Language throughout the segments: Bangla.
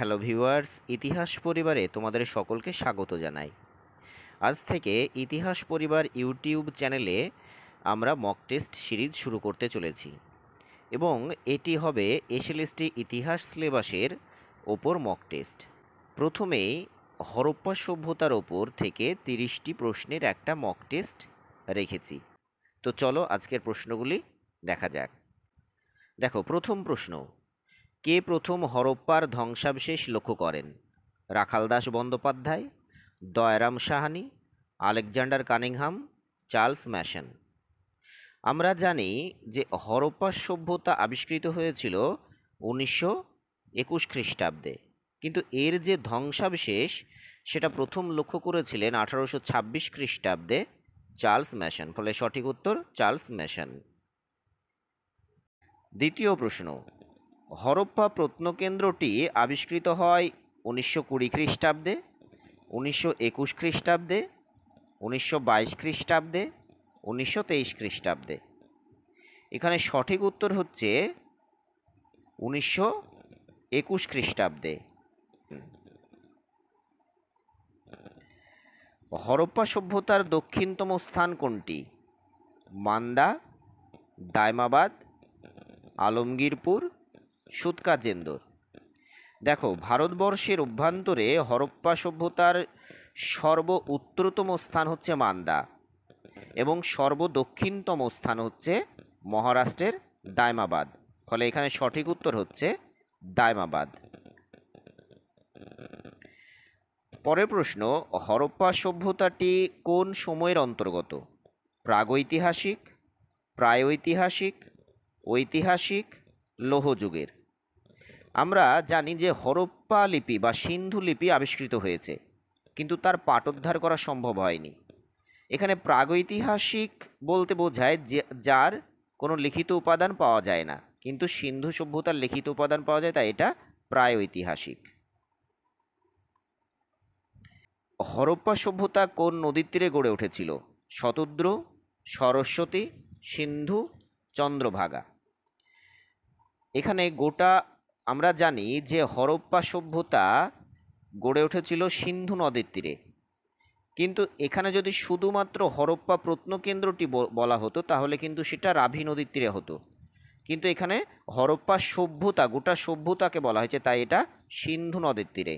হ্যালো ভিউয়ার্স, ইতিহাস পরিবারে তোমাদের সকলকে স্বাগত জানাই। আজ থেকে ইতিহাস পরিবার ইউটিউব চ্যানেলে আমরা মক টেস্ট সিরিজ শুরু করতে চলেছি এবং এটি হবে এসএলএসটি ইতিহাস সিলেবাসের ওপর মক টেস্ট। প্রথমেই হরপ্পা সভ্যতার ওপর থেকে 30টি প্রশ্নের একটা মক টেস্ট রেখেছি। তো চলো আজকের প্রশ্নগুলি দেখা যাক। দেখো, প্রথম প্রশ্ন, কে প্রথম হরপ্পার ধ্বংসাবশেষ লক্ষ্য করেন? Rakhaldas Bandyopadhyay, Dayaram Sahni, Alexander Cunningham, Charles Masson. আমরা জানি যে হরপ্পা সভ্যতা আবিষ্কৃত হয়েছিল 1921 খ্রিস্টাব্দে, কিন্তু এর যে ধ্বংসাবশেষ সেটা প্রথম লক্ষ্য করেছিলেন 1826 খ্রিস্টাব্দে চার্লস ম্যাসন। ফলে সঠিক উত্তর চার্লস ম্যাসন। দ্বিতীয় প্রশ্ন, হরপ্পা প্রত্নকেন্দ্রটি আবিষ্কৃত হয় 1920 খ্রিস্টাব্দে, 1921 খ্রিস্টাব্দে, 1922 খ্রিস্টাব্দে, 1923 খ্রিস্টাব্দে। এখানে সঠিক উত্তর হচ্ছে 1921 খ্রিস্টাব্দে। হরপ্পা সভ্যতার দক্ষিণতম স্থান কোনটি? মান্দা, দায়মাবাদ, আলমগীরপুর, সুতকাজেন্দর। দেখো, ভারতবর্ষের অভ্যন্তরে হরপ্পা সভ্যতার সর্ব উত্তরতম স্থান হচ্ছে মান্দা এবং সর্বদক্ষিণতম স্থান হচ্ছে মহারাষ্ট্রের দায়মাবাদ। ফলে এখানে সঠিক উত্তর হচ্ছে দায়মাবাদ। পরের প্রশ্ন, হরপ্পা সভ্যতাটি কোন সময়ের অন্তর্গত? প্রাগৈতিহাসিক, প্রায়ৈতিহাসিক, ঐতিহাসিক, লৌহ যুগের। আমরা জানি যে হরপ্পা লিপি বা সিন্ধু লিপি আবিষ্কৃত হয়েছে, কিন্তু তার পাঠোদ্ধার করা সম্ভব হয়নি। এখানে প্রাগৈতিহাসিক বলতে বোঝায় যে যার কোনো লিখিত উপাদান পাওয়া যায় না, কিন্তু সিন্ধু সভ্যতার লিখিত উপাদান পাওয়া যায়, তাই এটা প্রায়ৈতিহাসিক। হরপ্পা সভ্যতা কোন নদীর তীরে গড়ে উঠেছিল? শতদ্রু, সরস্বতী, সিন্ধু, চন্দ্রভাগা। এখানে আমরা জানি যে হরপ্পা সভ্যতা গড়ে উঠেছিল সিন্ধু নদীর তীরে, কিন্তু এখানে যদি শুধুমাত্র হরপ্পা প্রত্নকেন্দ্রটি বলা হতো তাহলে কিন্তু সেটা রাভি নদীর তীরে হতো, কিন্তু এখানে হরপ্পা সভ্যতা, গোটা সভ্যতাকে বলা হয়েছে, তাই এটা সিন্ধু নদীর তীরে।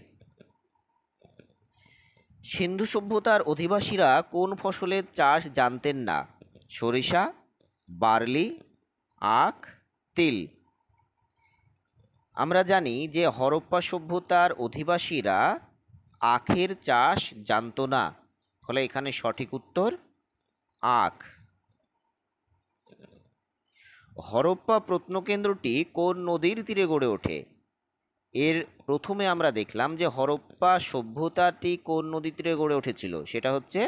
সিন্ধু সভ্যতার অধিবাসীরা কোন ফসলের চাষ জানতেন না? সরিষা, বার্লি, আখ, তিল। আমরা জানি যে হরপ্পা সভ্যতার অধিবাসীরা আখের চাষ জানতো না, ফলে এখানে সঠিক উত্তর আখ। হরপ্পা প্রত্নকেন্দ্রটি কোন নদীর তীরে গড়ে ওঠে? এর প্রথমে আমরা দেখলাম যে হরপ্পা সভ্যতাটি কোন নদীর তীরে গড়ে উঠেছিল, সেটা হচ্ছে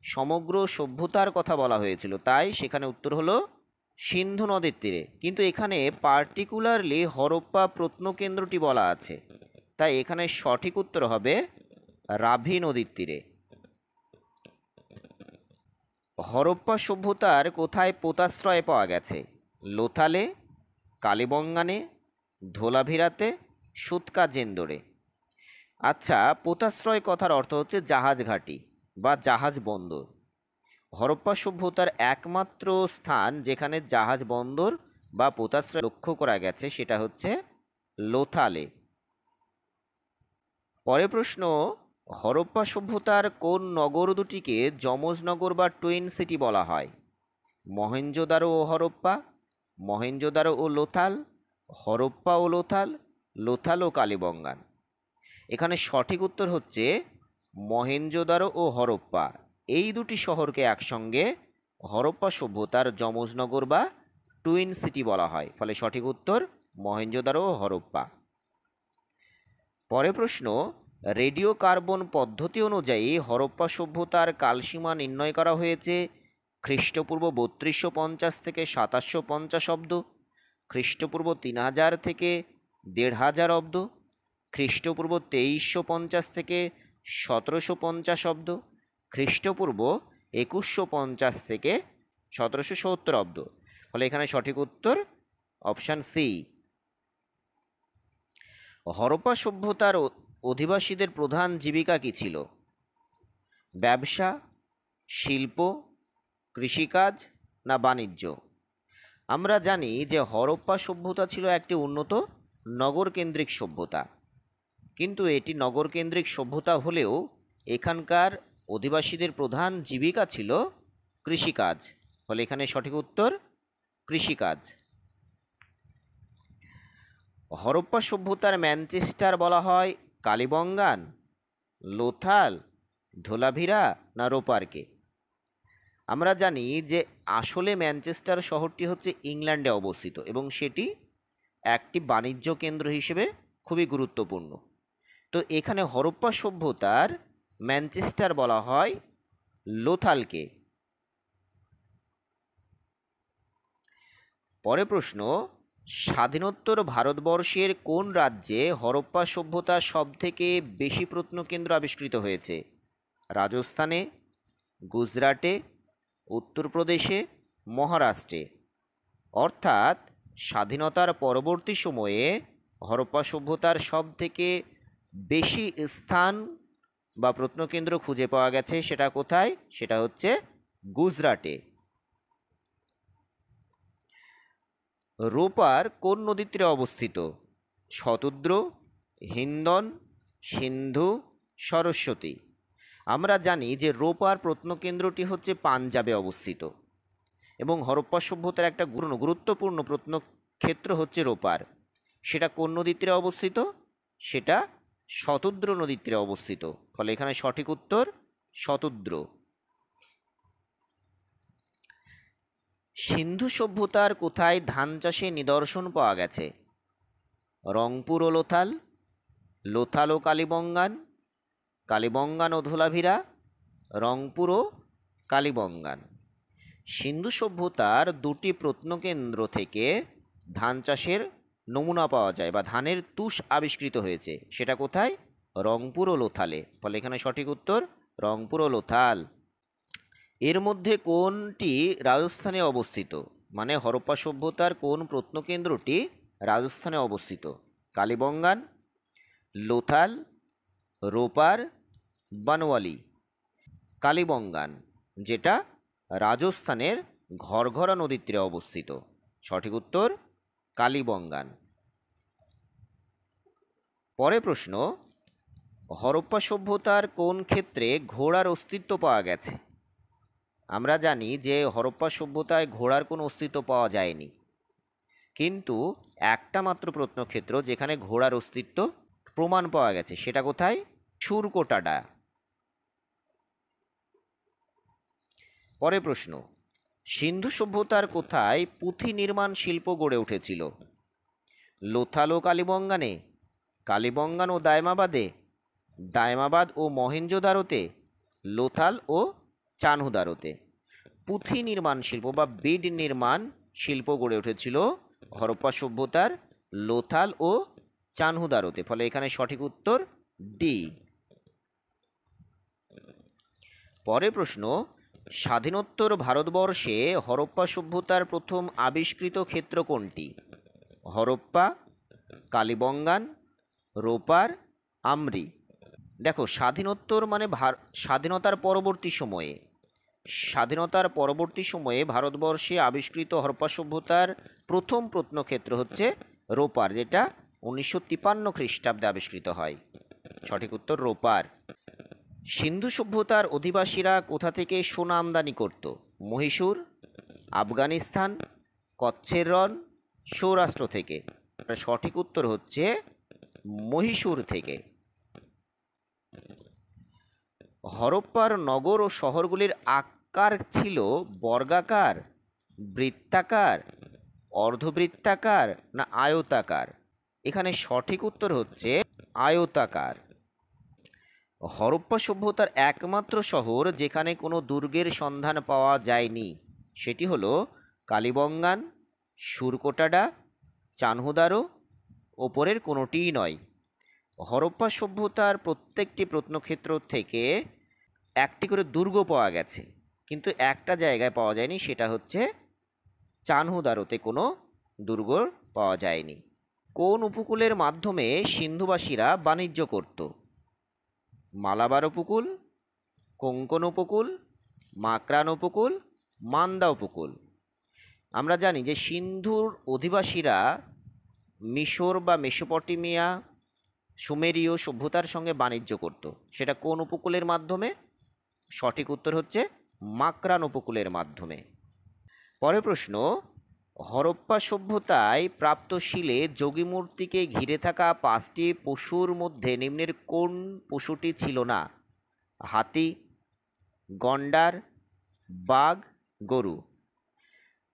সমগ্র সভ্যতার কথা বলা হয়েছিল, তাই সেখানে উত্তর হলো সিন্ধু নদীর তীরে। কিন্তু এখানে পার্টিকুলারলি হরপ্পা প্রত্নকেন্দ্রটি বলা আছে, তাই এখানে সঠিক উত্তর হবে রাভি নদীর তীরে। হরপ্পা সভ্যতার কোথায় পোতাশ্রয় পাওয়া গেছে? লোথালে, কালীবঙ্গানে, ধোলাভিরাতে, সুতকাজেন্দরে। আচ্ছা, পোতাশ্রয় কথার অর্থ হচ্ছে জাহাজ ঘাঁটি বা জাহাজ বন্দর। হরপ্পা সভ্যতার একমাত্র স্থান যেখানে জাহাজ বন্দর বা পোতাশ্রয় লক্ষ্য করা গেছে সেটা হচ্ছে লোথালে। পরের প্রশ্ন, হরপ্পা সভ্যতার কোন নগর দুটিকে যমজনগর বা টুইন সিটি বলা হয়? মহেঞ্জোদারো ও হরপ্পা, মহেঞ্জোদারো ও লোথাল, হরপ্পা ও লোথাল, লোথাল ও কালীবঙ্গান। এখানে সঠিক উত্তর হচ্ছে মহেঞ্জোদারো ও হরপ্পা। এই দুটি শহরকে একসঙ্গে হরপ্পা সভ্যতার যমজনগর বা টুইন সিটি বলা হয়, ফলে সঠিক উত্তর মহেঞ্জোদারো ও হরপ্পা। পরের প্রশ্ন, রেডিও কার্বন পদ্ধতি অনুযায়ী হরপ্পা সভ্যতার কালসীমা নির্ণয় করা হয়েছে খ্রিস্টপূর্ব 3250 থেকে 2750 অব্দ, খ্রিস্টপূর্ব 3000 থেকে 1500 অব্দ, খ্রিস্টপূর্ব 2350 থেকে 1750 অব্দ, খ্রিস্টপূর্ব 2150 থেকে 1770 অব্দ। ফলে এখানে সঠিক উত্তর অপশান সি। হরপ্পা সভ্যতার অধিবাসীদের প্রধান জীবিকা কী ছিল? ব্যবসা, শিল্প, কৃষিকাজ না বাণিজ্য? আমরা জানি যে হরপ্পা সভ্যতা ছিল একটি উন্নত নগরকেন্দ্রিক সভ্যতা, কিন্তু এটি নগরকেন্দ্রিক সভ্যতা হলেও এখানকার অধিবাসীদের প্রধান জীবিকা ছিল কৃষিকাজ। ফলে এখানে সঠিক উত্তর কৃষিকাজ। হরপ্পা সভ্যতার ম্যানচেস্টার বলা হয় কালিবঙ্গান, লোথাল, ধোলাভিরা না রোপারকে? আমরা জানি যে আসলে ম্যানচেস্টার শহরটি হচ্ছে ইংল্যান্ডে অবস্থিত এবং সেটি একটি বাণিজ্য কেন্দ্র হিসেবে খুবই গুরুত্বপূর্ণ। তো এখানে হরপ্পা সভ্যতার ম্যানচেস্টার বলা হয় লোথালকে। পরের প্রশ্ন, স্বাধীনোত্তর ভারতবর্ষের কোন রাজ্যে হরপ্পা সভ্যতা সবথেকে বেশি প্রত্নকেন্দ্র আবিষ্কৃত হয়েছে? রাজস্থানে, গুজরাটে, উত্তরপ্রদেশে, মহারাষ্ট্রে? অর্থাৎ স্বাধীনতার পরবর্তী সময়ে হরপ্পা সভ্যতার সবথেকে বেশি স্থান বা প্রত্নকেন্দ্র খুঁজে পাওয়া গেছে, সেটা কোথায়? সেটা হচ্ছে গুজরাটে। রোপার কোন নদীর তীরে অবস্থিত? শতদ্র, হিন্দন, সিন্ধু, সরস্বতী? আমরা জানি যে রোপার প্রত্নকেন্দ্রটি হচ্ছে পাঞ্জাবে অবস্থিত এবং হরপ্পা সভ্যতার একটা গুরুত্বপূর্ণ প্রত্নক্ষেত্র হচ্ছে রোপার। সেটা কোন নদীর তীরে অবস্থিত? সেটা শতদ্র নদীর তীরে অবস্থিত। ফলে এখানে সঠিক উত্তর শতদ্র। সিন্ধু সভ্যতার কোথায় ধান চাষে নিদর্শন পাওয়া গেছে? রংপুর ও লোথাল, লোথাল ও কালিবঙ্গান, কালিবঙ্গান ও ধোলাভিরা, রংপুর ও কালিবঙ্গান? সিন্ধু সভ্যতার দুটি প্রত্নকেন্দ্র থেকে ধান চাষের নমুনা পাওয়া যায় বা ধানের তুষ আবিষ্কৃত হয়েছে, সেটা কোথায়? রংপুর ও লোথালে। ফলে এখানে সঠিক উত্তর রংপুর ও লোথাল। এর মধ্যে কোনটি রাজস্থানে অবস্থিত? মানে হরপ্পা সভ্যতার কোন প্রত্নকেন্দ্রটি রাজস্থানে অবস্থিত? কালিবঙ্গান, লোথাল, রোপার, বানওয়ালি? কালিবঙ্গান, যেটা রাজস্থানের ঘরঘরা নদীর তীরে অবস্থিত। সঠিক উত্তর কালিবঙ্গান। পরের প্রশ্ন, হরপ্পা সভ্যতার কোন ক্ষেত্রে ঘোড়ার অস্তিত্ব পাওয়া গেছে? আমরা জানি যে হরপ্পা সভ্যতায় ঘোড়ার কোনো অস্তিত্ব পাওয়া যায়নি, কিন্তু একটা মাত্র প্রত্নক্ষেত্র যেখানে ঘোড়ার অস্তিত্ব প্রমাণ পাওয়া গেছে, সেটা কোথায়? সুরকোটাডা। পরের প্রশ্ন, সিন্ধু সভ্যতার কোথায় পুঁথি নির্মাণ শিল্প গড়ে উঠেছিল? লোথাল ও কালিবঙ্গানে, কালিবঙ্গান ও দায়মাবাদে, দায়মাবাদ ও মহেঞ্জোদারোতে, লোথাল ও চানহুদারোতে? পুঁথি নির্মাণ শিল্প বা বিড নির্মাণ শিল্প গড়ে উঠেছিল হরপ্পা সভ্যতার লোথাল ও চানহুদারোতে। ফলে এখানে সঠিক উত্তর ডি। পরের প্রশ্ন, স্বাধীনোত্তর ভারতবর্ষে হরপ্পা সভ্যতার প্রথম আবিষ্কৃত ক্ষেত্র কোনটি? হরপ্পা, কালিবঙ্গান, রোপার, আমরি? দেখো, স্বাধীনোত্তর মানে স্বাধীনতার পরবর্তী সময়ে, স্বাধীনতার পরবর্তী সময়ে ভারতবর্ষে আবিষ্কৃত হরপ্পা সভ্যতার প্রথম প্রত্নক্ষেত্র হচ্ছে রোপার, যেটা 1953 খ্রিস্টাব্দে আবিষ্কৃত হয়। সঠিক উত্তর রোপার। সিন্ধু সভ্যতার অধিবাসীরা কোথা থেকে সোনা আমদানি করত? মহীশূর, আফগানিস্তান, কচ্ছের রণ, সৌরাষ্ট্র থেকে? সঠিক উত্তর হচ্ছে মহীশূর থেকে। হরপ্পার নগর ও শহরগুলির আকার ছিল বর্গাকার, বৃত্তাকার, অর্ধবৃত্তাকার না আয়তাকার? এখানে সঠিক উত্তর হচ্ছে আয়তাকার। হরপ্পা সভ্যতার একমাত্র শহর যেখানে কোনো দুর্গের সন্ধান পাওয়া যায়নি, সেটি হলো কালিবঙ্গান, সুরকোটাডা, চানহুদারো, ওপরের কোনোটিই নয়। হরপ্পা সভ্যতার প্রত্যেকটি প্রত্নক্ষেত্র থেকে একটি করে দুর্গ পাওয়া গেছে, কিন্তু একটা জায়গায় পাওয়া যায়নি, সেটা হচ্ছে চানহুদারোতে কোনো দুর্গ পাওয়া যায়নি। কোন উপকূলের মাধ্যমে সিন্ধুবাসীরা বাণিজ্য করত? মালাবার উপকূল, কোঙ্কণ উপকূল, মাকরান উপকূল, মান্দা উপকূল। আমরা জানি যে সিন্ধুর অধিবাসীরা মিশর বা মেসোপটেমিয়া, সুমেরীয় সভ্যতার সঙ্গে বাণিজ্য করত। সেটা কোন উপকূলের মাধ্যমে? সঠিক উত্তর হচ্ছে মাকরান উপকূলের মাধ্যমে। পরের প্রশ্ন, হরপ্পা সভ্যতায় প্রাপ্ত শিলে যোগীমূর্তিকে ঘিরে থাকা 5টি পশুর মধ্যে নিম্নের কোন পশুটি ছিল না? হাতি, গন্ডার, বাঘ, গরু।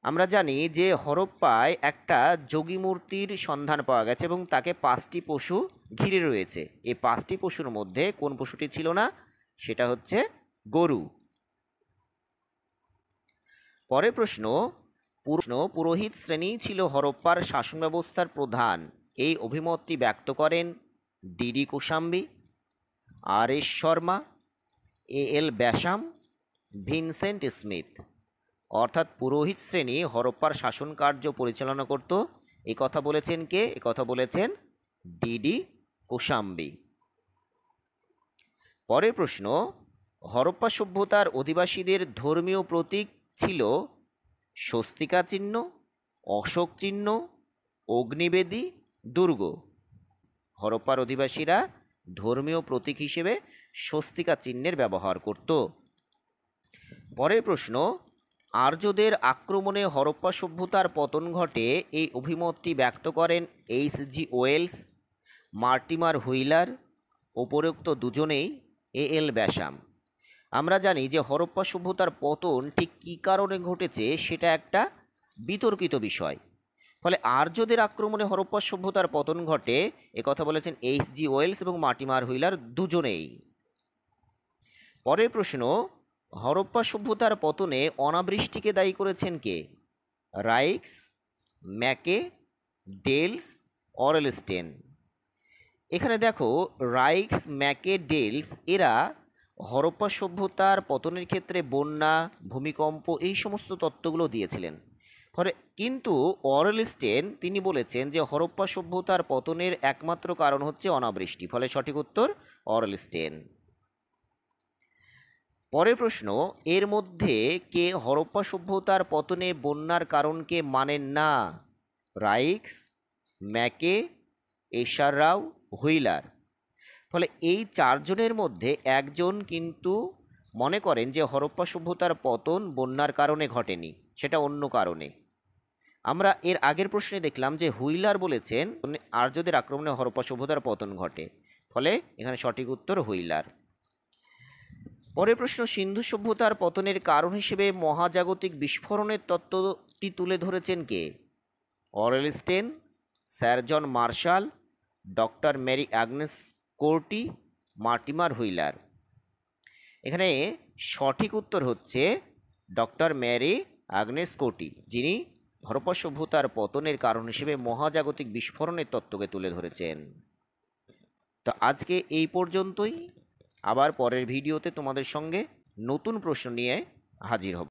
আমরা জানি যে হরপ্পায় একটা যোগী মূর্তির সন্ধান পাওয়া গেছে এবং তাকে 5টি পশু ঘিরে রয়েছে। এই 5টি পশুর মধ্যে কোন পশুটি ছিল না? সেটা হচ্ছে গরু। পরের প্রশ্ন, পুরোহিত শ্রেণী ছিল হরপ্পার শাসন ব্যবস্থার প্রধান। এই অভিমতটি ব্যক্ত করেন ডিডি কোশাম্বী, আর এস শর্মা, এ এল ব্যাসাম, ভিনসেন্ট স্মিথ। অর্থাৎ পুরোহিত শ্রেণী হরপ্পার শাসন কার্য পরিচালনা করত। এ কথা বলেছেন কে? এ কথা বলেছেন ডিডি কোশাম্বী। পরের প্রশ্ন, হরপ্পা সভ্যতার অধিবাসীদের ধর্মীয় প্রতীক ছিল স্বস্তিকা চিহ্ন, অশোক চিহ্ন, অগ্নিবেদী, দুর্গ। হরপ্পার অধিবাসীরা ধর্মীয় প্রতীক হিসেবে স্বস্তিকা চিহ্নের ব্যবহার করত। পরের প্রশ্ন, আর্যদের আক্রমণে হরপ্পা সভ্যতার পতন ঘটে। এই অভিমতটি ব্যক্ত করেন এইচ.জি. Wales, Mortimer wheeler. উপরোক্ত দুজনেই এ এল ব্যাসাম। আমরা জানি যে হরপ্পা সভ্যতার পতন ঠিক কী কারণে ঘটেছে সেটা একটা বিতর্কিত বিষয়। ফলে আর্যদের আক্রমণে হরপ্পা সভ্যতার পতন ঘটে এ কথা বলেছেন এইচ.জি. ওয়েলস এবং মার্টিমার হুইলার দুজনেই। পরের প্রশ্ন, হরপ্পা সভ্যতার পতনে অনাবৃষ্টিকে দায়ী করেছেন কে? রাইক্স, ম্যাকে, ডেলস, অরেলস্টেন। এখানে দেখো রাইক্স, ম্যাকে, ডেলস এরা হরপ্পা সভ্যতার পতনের ক্ষেত্রে বন্যা, ভূমিকম্প এই সমস্ত তত্ত্বগুলো দিয়েছিলেন। ফলে কিন্তু অরেলস্টেন তিনি বলেছেন যে হরপ্পা সভ্যতার পতনের একমাত্র কারণ হচ্ছে অনাবৃষ্টি। ফলে সঠিক উত্তর অরেলস্টেন। পরের প্রশ্ন, এর মধ্যে কে হরপ্পা সভ্যতার পতনে বন্যার কারণকে মানেন না? রাইক্স, ম্যাকে, এশার রাও, হুইলার। ফলে এই চারজনের মধ্যে একজন কিন্তু মনে করেন যে হরপ্পা সভ্যতার পতন বন্যার কারণে ঘটেনি, সেটা অন্য কারণে। আমরা এর আগের প্রশ্নে দেখলাম যে হুইলার বলেছেন আর্যদের আক্রমণে হরপ্পা সভ্যতার পতন ঘটে। ফলে এখানে সঠিক উত্তর হুইলার। পরের প্রশ্ন, সিন্ধু সভ্যতার পতনের কারণ হিসেবে মহাজাগতিক বিস্ফোরণের তত্ত্বটি তুলে ধরেছেন কে? Aurel Stein, sir John Marshall, doctor Mary Agnes Cortie, Mortimer Wheeler. এখানে সঠিক উত্তর হচ্ছে ডক্টর মেরি অ্যাগনেস কোর্টি, যিনি হরপ্পা সভ্যতার পতনের কারণ হিসেবে মহাজাগতিক বিস্ফোরণের তত্ত্বকে তুলে ধরেছেন। তো আজকে এই পর্যন্তই। আবার পরের ভিডিওতে তোমাদের সঙ্গে নতুন প্রশ্ন নিয়ে হাজির হব।